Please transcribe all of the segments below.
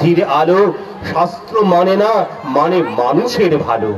বুদ্ধির আলো, শাস্ত্র মানে না, মানে মানুষের ভালো।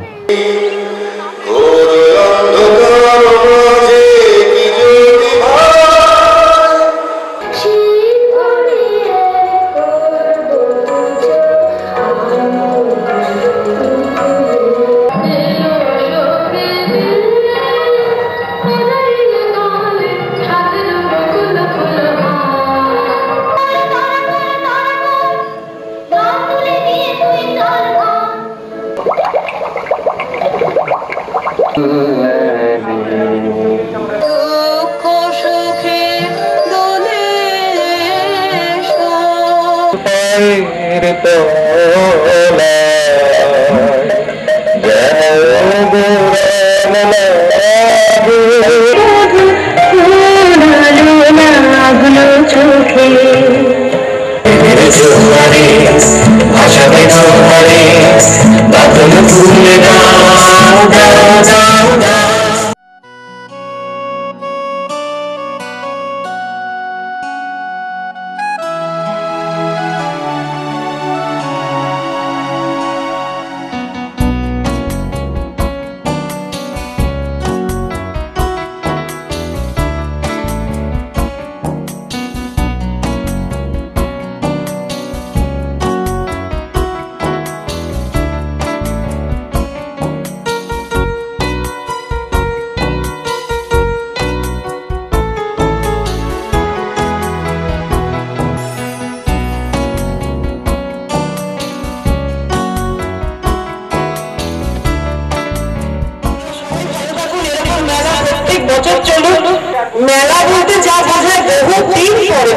মেলা বলতে যা বোঝায় বহু দিন পরে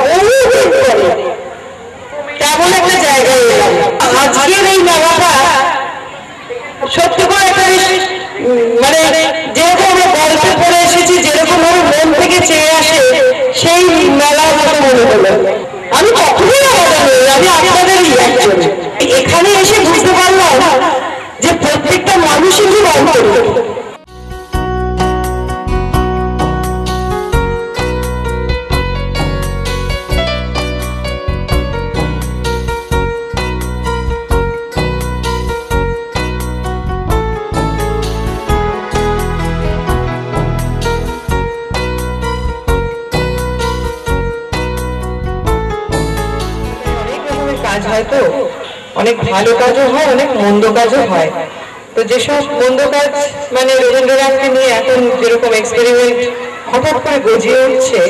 তেমন একটা জায়গায় এলাম। আজকের এই মেলাটা সত্যি করে একটা মানে যেরকম আমরা গল্পে পড়ে এসেছি, যেরকম আমার মন থেকে চেয়ে আসে, সেই মেলার মতো মনে হলো। আমি কখনোই আলাদা নই, আমি আপনাদেরই একজন। এখানে এসে বুঝতে পারলাম যে প্রত্যেকটা মানুষই খুব অন্তরিক। কাজ হয় তো, অনেক ভালো কাজও হয়, অনেক মন্দ কাজও হয়। তো যেসব মন্দ কাজ মানে রবীন্দ্রনাথকে নিয়ে এখন যেরকম এক্সপেরিমেন্ট হঠাৎ করে গজিয়ে উঠছে,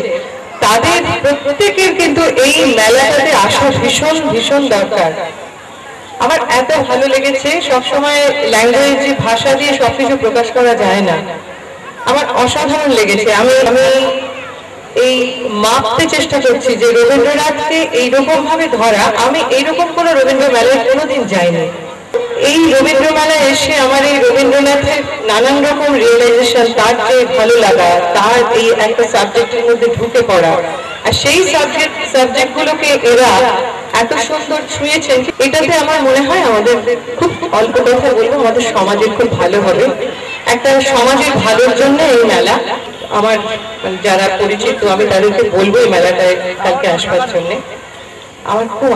তাদের প্রত্যেকের কিন্তু এই মেলাটাতে আসা ভীষণ ভীষণ দরকার। আমার এত ভালো লেগেছে। সবসময় ল্যাঙ্গুয়েজ, ভাষা দিয়ে সবকিছু প্রকাশ করা যায় না। আমার অসাধারণ লেগেছে। আমি এই মাপতে চেষ্টা করছি যে রবীন্দ্রনাথকে এইরকম ভাবে ধরা, আমি এইরকম কোনো রবীন্দ্র মেলায় কোনোদিন যাইনি। এই রবীন্দ্র মেলায় এসে আমার এই রবীন্দ্রনাথের নানান রকম রিয়েলাইজেশন, তার যে ভালো লাগা, তার এই একটা সাবজেক্টের মধ্যে ঢুকে পড়া, আর সেই সাবজেক্টগুলোকে এরা এত সুন্দর ছুঁয়েছেন, এটাতে আমার মনে হয় আমাদের খুব অল্প কথা বলবো, আমাদের সমাজের খুব ভালো হবে। একটা সমাজের ভালোর জন্য এই মেলা। আমার যারা পরিচিত, আমি তাদেরকে বলবো এই মেলাটায় কালকে আসবার জন্য। আমার খুব